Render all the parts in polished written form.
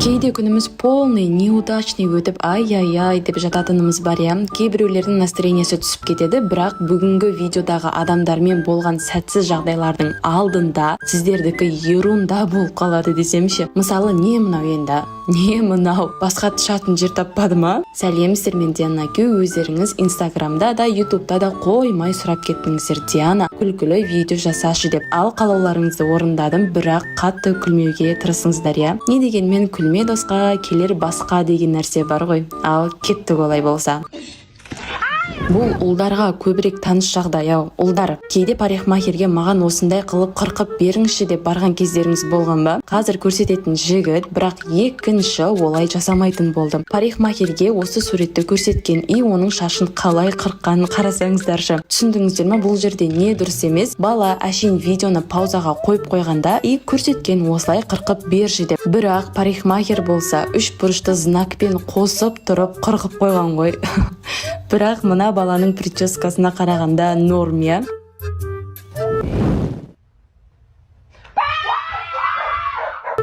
Кейде күніміз полный неудачный өтіп ай-яй-яй деп жататынымыз бар я. Кейбіреулердің настроениясы түсіп кетеді, бірақ бүгінгі видеодағы адамдармен болған сәтсіз жағдайлардың алдында сіздердікі ерунда болып қалады десемші. Мысалы, не мынау енді? Не мынау? Басқа тышатын жер таппады ма? Сәлемсіздер, мен Диана Q. Өздеріңіз Инстаграмда да, Ютубта да қоймай сұрап кеттіңіздер. Диана, күлкілі видео жасашы деп. Ал қалауларыңызды орындадым, бірақ қатты күлмеуге тырысыңыздар я. Не дегенмен күлме досқа келер басқа деген нәрсе бар ғой. Ал кеттік олай болса. Бұл ұлдарға көбірек таныш жағдай. Ұлдар, кейде парикмахерге маған осындай қылып қырқып беріңізші деп барған кездеріңіз болған ба? Қазір көрсететін жігіт, бірақ екінші олай жасамайтын болды. Парикмахерге осы суретті көрсеткен и оның шашын қалай қырққанын қарасаңыздаршы. Түсіндіңіздер ме? Бұл жерде не дұрыс емес? Бала әшейін видеоны паузаға қойып қойғанда и көрсеткен осылай қырқып берші деп. Бірақ парикмахер болса үш бұрышты знакпен қосып тұрып қырқып қойған ғой. Бірақ мына баланың прическасына қарағанда нормия.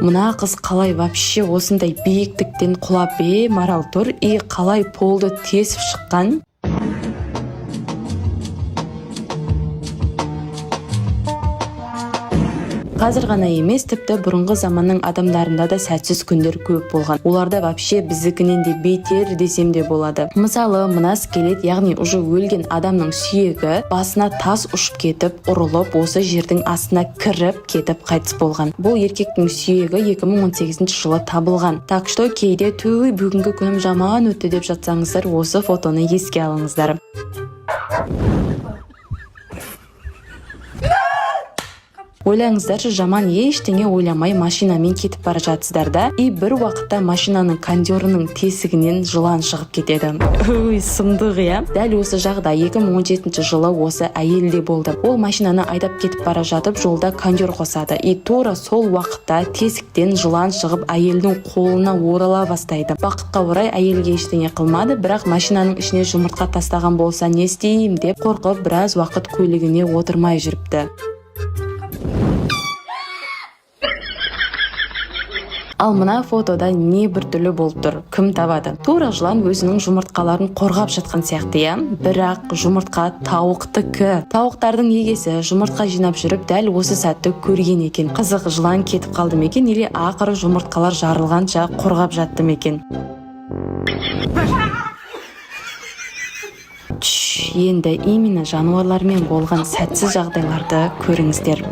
Мына қыз қалай вообще осындай биіктіктен құлап марал тұр и қалай полды тесіп шыққан. Қазір ғана емес, тіпті бұрынғы заманның адамдарында да сәтсіз күндер көп болған. Оларда вообще біздікінен де бетер десем де болады. Мысалы, мына скелет, яғни уже өлген адамның сүйегі басына тас ұшып кетіп, ұрылып, осы жердің астына кіріп кетіп қайтыс болған. Бұл еркектің сүйегі 2018 жылы табылған. Так что кейде төй бүгінгі күнім жаман өтті деп жатсаңыздар, осы фотоны еске алыңыздар. Ойлаңыздаршы, жаман ештеңе ойламай машинамен кетіп бара жатсыздар да, и бір уақытта машинаның кондерінің тесігінен жылан шығып кетеді. Ой, сұмдық я. Дәл осы жағдай 2017 жылы осы әйелде болды. Ол машинаны айдап кетіп бара жатып, жолда кондер қосады. И тура сол уақытта тесіктен жылан шығып әйелдің қолына орала бастайды. Бақытқа орай әйелге ештеңе қылмады, бірақ машинаның ішіне жұмыртқа тастаған болса не істеймін деп қорқып біраз уақыт көлігіне отырмай жүріпті. Ал мына фотода не бір түрлі болып тұр, кім табады? Тура жылан өзінің жұмыртқаларын қорғап жатқан сияқты я. Бірақ жұмыртқа тауықтікі. Тауықтардың егесі жұмыртқа жинап жүріп, дәл осы сәтті көрген екен. Қызық, жылан кетіп қалды ма екен, или ақыры жұмыртқалар жарылғанша қорғап жатты ма екен? Енді именно жануарлармен болған сәтсіз жағдайларды көріңіздер.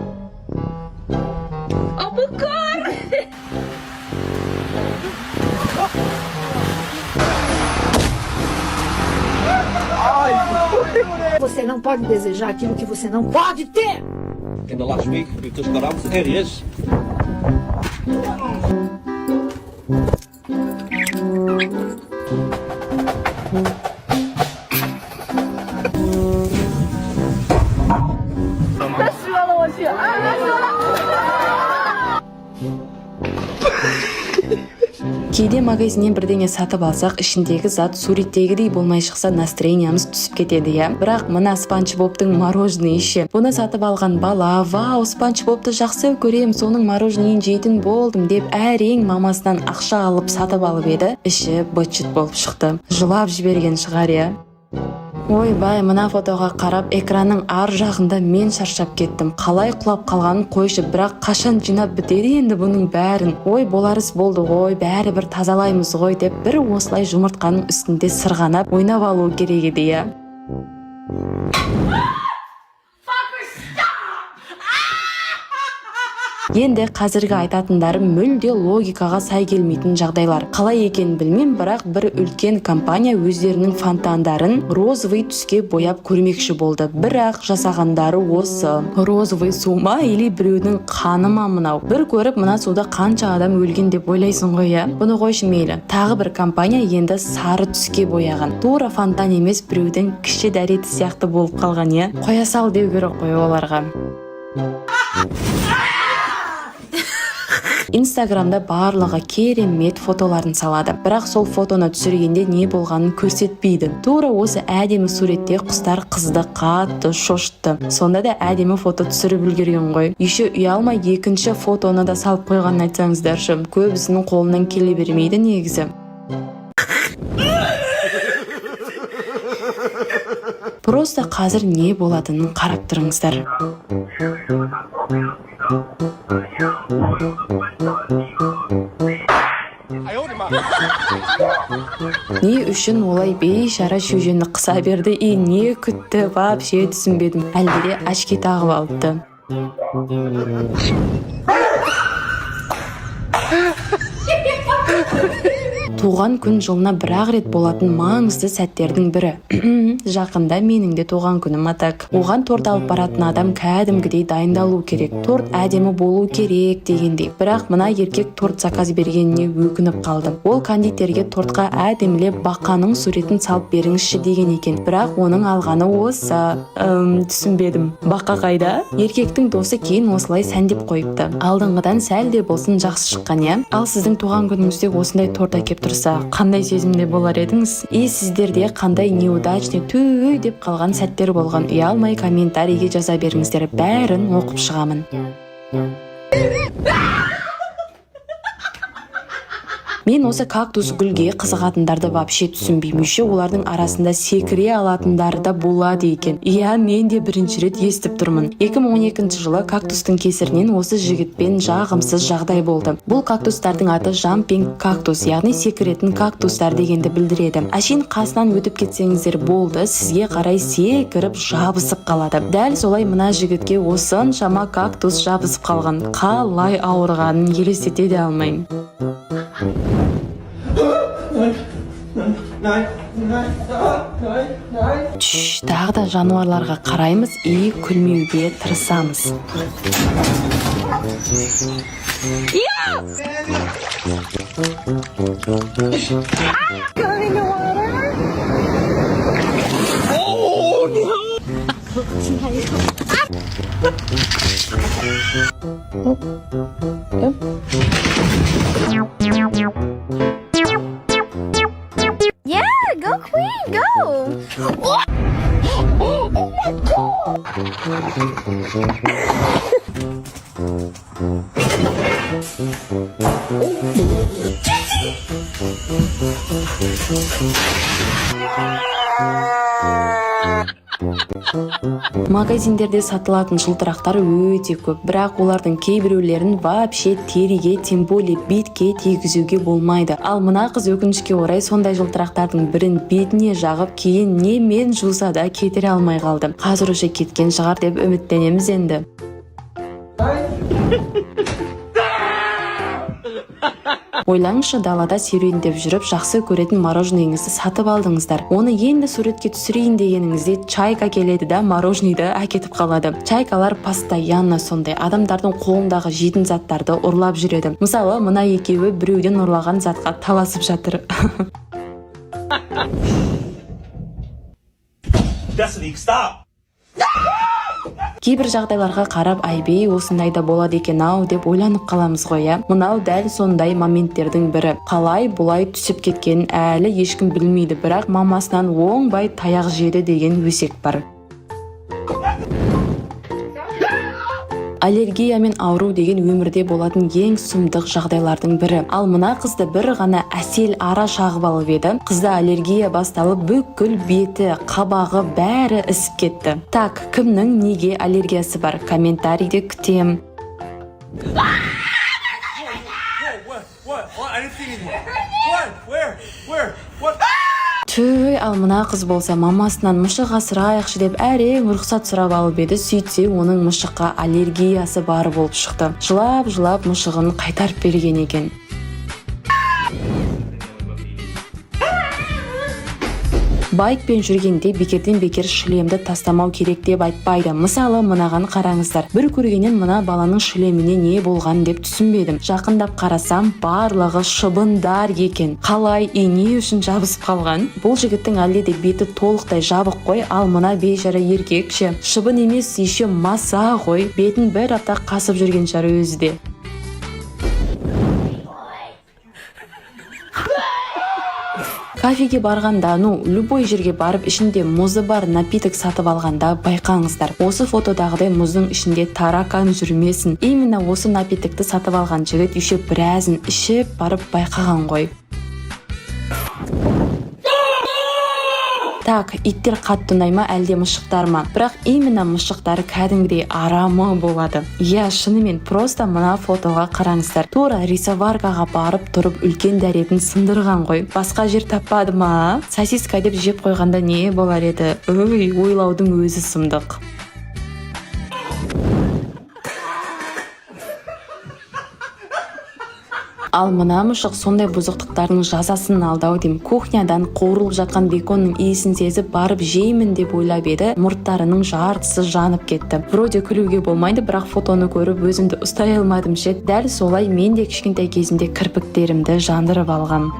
Você não pode desejar aquilo que você não pode ter. Ainda lá comigo, e os teus caralhos sérias. Кейде магазиннен бірдеңе сатып алсақ, ішіндегі зат суреттегідей болмай шықса, настроениямыз түсіп кетеді я. Бірақ мына Спанч Бобтың мороженое ше. Бұны сатып алған бала, вау, Спанч Бобты жақсы көрем, соның мороженейін жейтін болдым деп әрең мамасынан ақша алып сатып алып еді. Іші быт-шыт болып шықты. Жылап жіберген шығар я. Ой бай, мына фотоға қарап, экранның ар жағында мен шаршап кеттім. Қалай құлап қалғанын қойшы, бірақ қашан жинап бітеді енді бұның бәрін. Ой, боларыс болды ғой, бәрі бір тазалаймыз ғой деп бір осылай жұмыртқаның үстінде сырғанап ойнап алу керек еді я. Енді қазіргі айтатындарым мүлде логикаға сай келмейтін жағдайлар. Қалай екенін білмеймін, бірақ бір үлкен компания өздерінің фонтандарын розовый түске бояп көрмекші болды. Бірақ жасағандары осы. Розовый су ма или біреудің қаны ма мынау? Бір көріп, мына суда қанша адам өлген деп ойлайсың ғой я. Бұны қойшы мейлі. Тағы бір компания енді сары түске бояған. Тура фонтан емес, біреудің кіші дәреті сияқты болып қалған я. Қоя сал деу керек қой оларға. Instagramda барлығы керемет фотоларын салады. Бірақ сол фотоны түсіргенде не болғанын көрсетпейді. Тура осы әдемі суретте құстар қызды қатты шошытты. Сонда да әдемі фото түсіріп үлгерген ғой. Еще ұялмай екінші фотоны да салып қойғанын айтсаңыздаршы. Көбісінің қолынан келе бермейді негізі. Просто қазір не болатынын қарап тұрыңыздар. Не үшін олай бейшара шөжені қыса берді, не күтті, вообще түсінбедім. Әлде ашки тағып алыпты. Туған күн жылына бір-ақ рет болатын маңызды сәттердің бірі. Жақында менің де туған күнім атак. Оған торт алып баратын адам кәдімгідей дайындалу керек. Торт әдемі болу керек дегендей. Бірақ мына еркек торт заказ бергеніне өкініп қалды. Ол кондитерге тортқа әдемілеп бақаның суретін салып беріңізші деген екен. Бірақ оның алғаны осы. Түсінбедім. Бақа қайда? Еркектің досы кейін осылай сәндеп қойыпты. Алдыңғыдан сәл де болсын жақсы шыққан, я? Ал сіздің туған күніңізде осындай торт әкеп тұрса, қандай сезімде болар едіңіз? Сіздерде қандай неудачный түй деп қалған сәттер болған? Ұялмай комментарийге жаза беріңіздер, бәрін оқып шығамын. Мен осы кактус гүлге қызығатындарды вообще түсінбеймін. Олардың арасында секіре алатындары да болады екен. Мен де бірінші рет естіп тұрмын. 2012 жылы кактустың кесірінен осы жігітпен жағымсыз жағдай болды. Бұл кактустардың аты жампинг кактус, яғни секіретін кактустар дегенді білдіреді. Әшейін қасынан өтіп кетсеңіздер болды, сізге қарай секіріп жабысып қалады. Дәл солай мына жігітке осыншама кактус жабысып қалған. Қалай ауырғанын елестете де алмаймын. Тағы да жануарларға қараймыз, күлмеуге тырысамыз. Go Queen, go! Oh my God! Магазиндерде сатылатын жылтырақтар өте көп, бірақ олардың кейбіреулерін вообще териге, тем более бетке тигізуге болмайды. Ал мына қыз өкінішке орай сондай жылтырақтардың бірін бетіне жағып, кейін немен жуса да кетіре алмай қалды. Қазір уже кеткен шығар деп үміттенеміз енді. Ойлаңызшы, далада серуендеп жүріп жақсы көретін мороженіңізді сатып алдыңыздар. Оны енді суретке түсірейін дегеніңізде чайка келеді да мороженейді әкетіп қалады. Чайкалар постоянно сондай, адамдардың қолындағы жейтін заттарды ұрлап жүреді. Мысалы, мына екеуі біреуден ұрлаған затқа таласып жатыр. Destiny, stop! Кейбір жағдайларға қарап, айбей осындай да болады екен-ау деп ойланып қаламыз ғой, я. Мынау дәл сондай моменттердің бірі. Қалай бұлай түсіп кеткенін әлі ешкім білмейді, бірақ мамасынан оңбай таяқ жеді деген өсек бар. Аллергиямен ауру деген өмірде болатын ең сұмдық жағдайлардың бірі. Ал мына қызды бір ғана әсел ара шағып алып еді. Қызда аллергия басталып, бүкіл беті, қабағы бәрі ісіп кетті. Так, кімнің неге аллергиясы бар? Комментарийде күтем. Түй, ал мына қыз болса мамасынан мышық асырайықшы деп әрең рұқсат сұрап алып еді, сөйтсе оның мышыққа аллергиясы бар болып шықты. Жылап мышығын қайтарып берген екен. Байкпен жүргенде бекерден бекер шлемді тастамау керек деп айтпайды. Мысалы, мынаған қараңыздар. Бір көргеннен мына баланың шлеміне не болған деп түсінбедім. Жақындап қарасам, барлығы шыбындар екен. Қалай, не үшін жабысып қалған? Бұл жігіттің әлде де беті толықтай жабық қой, ал мына бейшара еркекші. Шыбын емес, еще маса ғой. Бетін бір апта қасып жүрген шығар өзі де. Кафеге барганда, любой жерге барып, ичинде музы бар напиток сатып алганда байкаңыздар. Осы фотодагыдай муздун ичинде таракан жүрмесин. Именно осы напитокты сатып алган жигит еще биразын ишип барып байкаган ғой. Так, иттер катты унайма, әлде мышыктарма? Бирок именно мышыктар кәдімгідей арамы болады. Шынымен просто мына фотоға караңыздар. Тура рисоваркага барып туруп үлкен дәретін сындырган ғой. Басқа жер таппады ма? Сосиска деп жеп койганда не болар еді? Ойлаудың өзі сымдық. Ал мына мышық сондай бұзықтықтардың жазасын алдау дейм. Кухнядан қуырылып жатқан беконның иісін сезіп барып жеймін деп ойлап еді, мұрттарының жартысы жанып кетті. Вроде күлуге болмайды, бірақ фотоны көріп өзімді ұстай алмадым ше. Дәл солай мен де кішкентай кезімде кірпіктерімді жандырып алғам.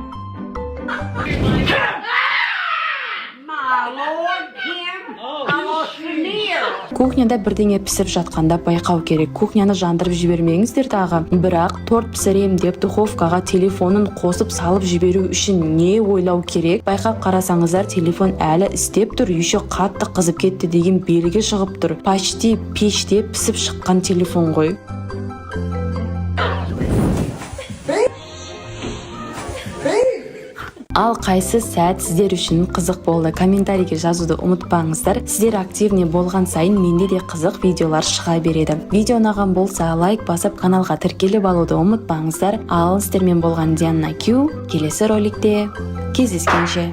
Кухняда бірдеңе пісіп жатқанда байқау керек. Кухняны жандырып жібермеңіздер тағы. Бірақ торт пісірем деп духовкаға телефонын қосып салып жіберу үшін не ойлау керек? Байқап қарасаңыздар, телефон әлі істеп тұр, еще қатты қызып кетті деген белгі шығып тұр. Почти пеште пісіп шыққан телефон ғой. Ал қайсы сәт сіздер үшін қызық болды? Комментарийге жазуды ұмытпаңыздар. Сіздер активный болған сайын менде де қызық видеолар шыға береді. Видео ұнаған болса, лайк басып каналға тіркеліп алуды ұмытпаңыздар. Ал сіздермен болған Диана Q. Келесі роликте кездескенше.